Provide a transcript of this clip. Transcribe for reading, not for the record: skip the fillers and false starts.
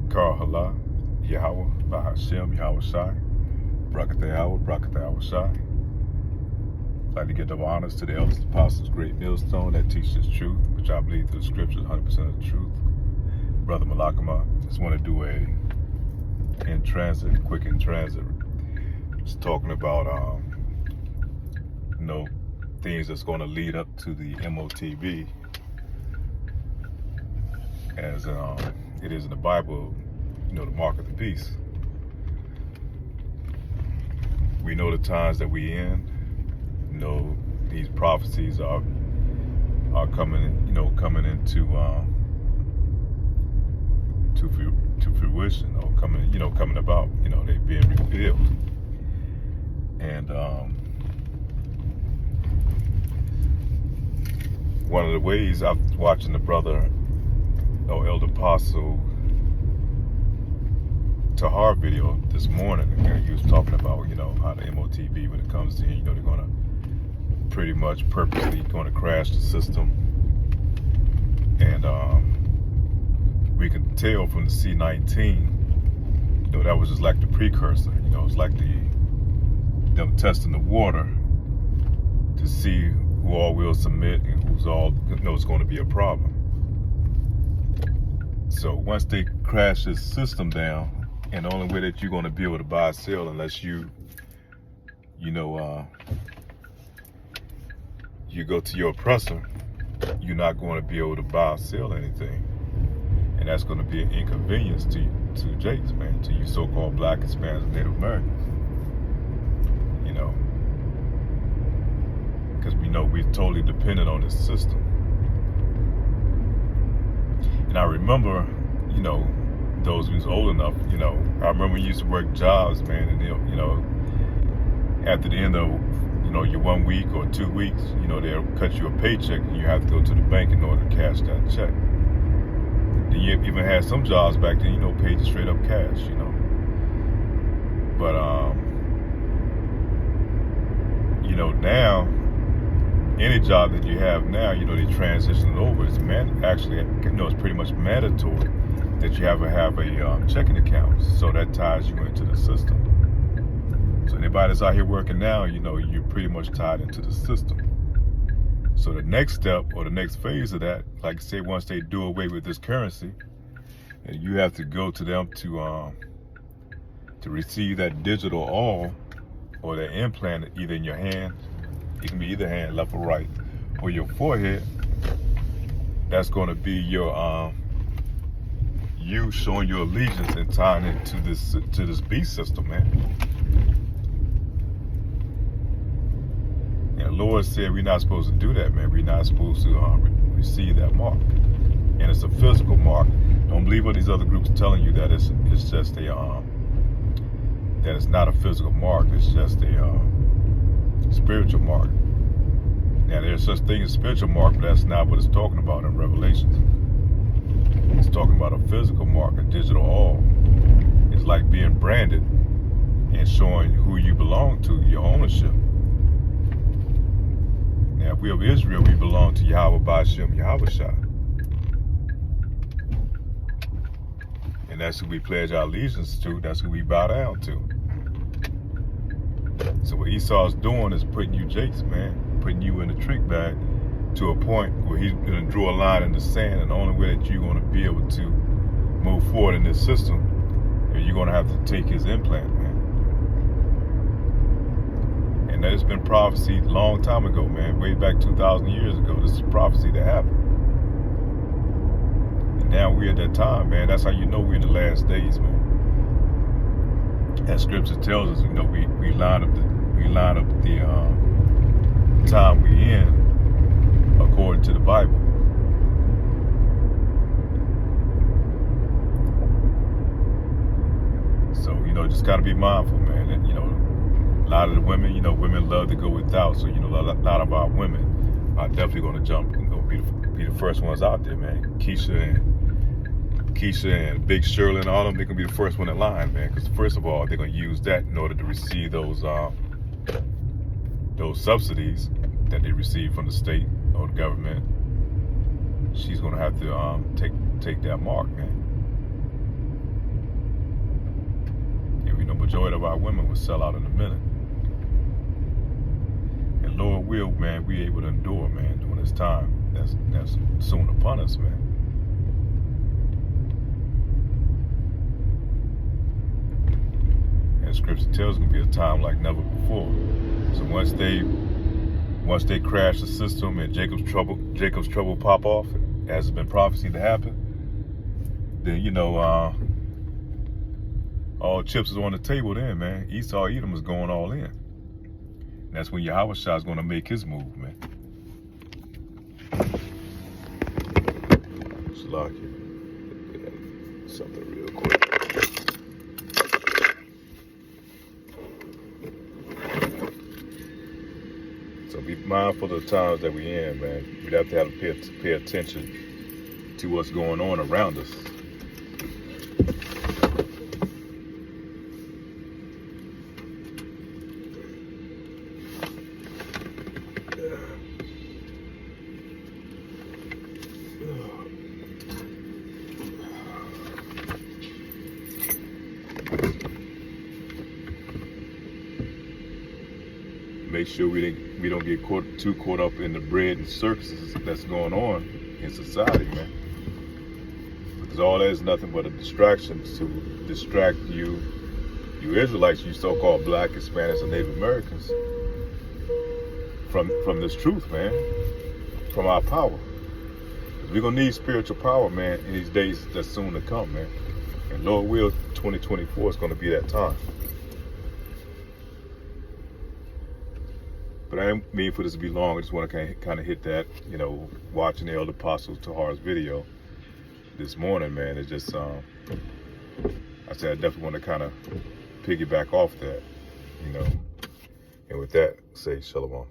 Karhala, Yahweh, Bahashem, Yahweh Shai, Brakatah Yahweh, Brakatah Yahweh Shai. I'd like to give double honors to the elders, apostles, great millstone that teaches truth, which I believe through the scriptures, 100% of the truth. Brother Malakama, just want to do a quick in transit. Just talking about, things that's going to lead up to the MOTB, as it is in the Bible, the mark of the beast. We know the times that we in. These prophecies are coming, coming into to fruition, or coming about. They being revealed, and one of the ways I'm watching the brother, Elder Apostle Tahar video this morning, and he was talking about, how the MOTB, when it comes to, they're going to pretty much purposely going to crash the system. And we can tell from the C-19, that was just like the precursor. It's like them testing the water to see who all will submit and who's all knows going to be a problem. So once they crash this system down, and the only way that you're going to be able to buy or sell, unless you go to your oppressor, you're not going to be able to buy or sell anything. And that's going to be an inconvenience to Jakes, man, to you so-called Black, Hispanics, and Native Americans. Because we know we're totally dependent on this system. And I remember, those who's old enough, I remember we used to work jobs, man, and after the end of, your 1 week or 2 weeks, they'll cut you a paycheck and you have to go to the bank in order to cash that check. Then you even had some jobs back then, paid you straight up cash, But, now, any job that you have now, they transition it over. It's it's pretty much mandatory that you have a checking account, so that ties you into the system. So anybody that's out here working now, you're pretty much tied into the system. So the next step or the next phase of that, like I say, once they do away with this currency, and you have to go to them to receive that digital all or that implant either in your hand, it can be either hand, left or right, or your forehead. That's going to be your you showing your allegiance and tying it to this beast system, man. And the Lord said we're not supposed to do that, man. We're not supposed to receive that mark. And it's a physical mark. Don't believe what these other groups are telling you that it's just a that it's not a physical mark. It's just a spiritual mark. Now there's such thing as spiritual mark, but that's not what it's talking about in Revelations. It's talking about a physical mark, a digital all. It's like being branded and showing who you belong to, your ownership. Now, if we of Israel, we belong to Yahweh Ba'ashem, Yahweh Shai. And that's who we pledge our allegiance to. That's who we bow down to. So what Esau's doing is putting you Jakes, man, putting you in a trick bag to a point where he's going to draw a line in the sand, and the only way that you're going to be able to move forward in this system is you're going to have to take his implant, man. And that has been prophesied a long time ago, man, way back 2,000 years ago. This is prophecy that happened. And now we're at that time, man. That's how you know we're in the last days, man. As scripture tells us, we line up the time we in according to the Bible. So, just gotta be mindful, man. And, a lot of the women, women love to go without. So, a lot of our women are definitely gonna jump and be the first ones out there, man. Keisha and Big Shirley and all of them, they're gonna be the first one in line, man. Because first of all, they're gonna use that in order to receive those subsidies that they receive from the state or the government. She's gonna have to take that mark, man. You know, majority of our women will sell out in a minute. And Lord will, man, we able to endure, man, during this time that's soon upon us, man. And Scripture tells it's gonna be a time like never before. So once they crash the system and Jacob's trouble pop off, as has been prophesied to happen, then you know all chips is on the table then, man. Esau Edom is going all in. And that's when Yahushua is going to make his move, man. Salakia. Something real quick. So be mindful of the times that we're in, man. We'd have to pay attention to what's going on around us. Make sure we don't get too caught up in the bread and circuses that's going on in society, man. Because all that is nothing but a distraction to distract you Israelites, you so-called Black, Hispanics, and Native Americans from this truth, man, from our power. We're gonna need spiritual power, man, in these days that's soon to come, man. And Lord will, 2024 is gonna be that time. But I didn't mean for this to be long. I just want to kind of hit that, you know, watching the Elder Apostle Tahar's video this morning, man. It's just, I said I definitely want to kind of piggyback off that, you know. And with that, say shalom.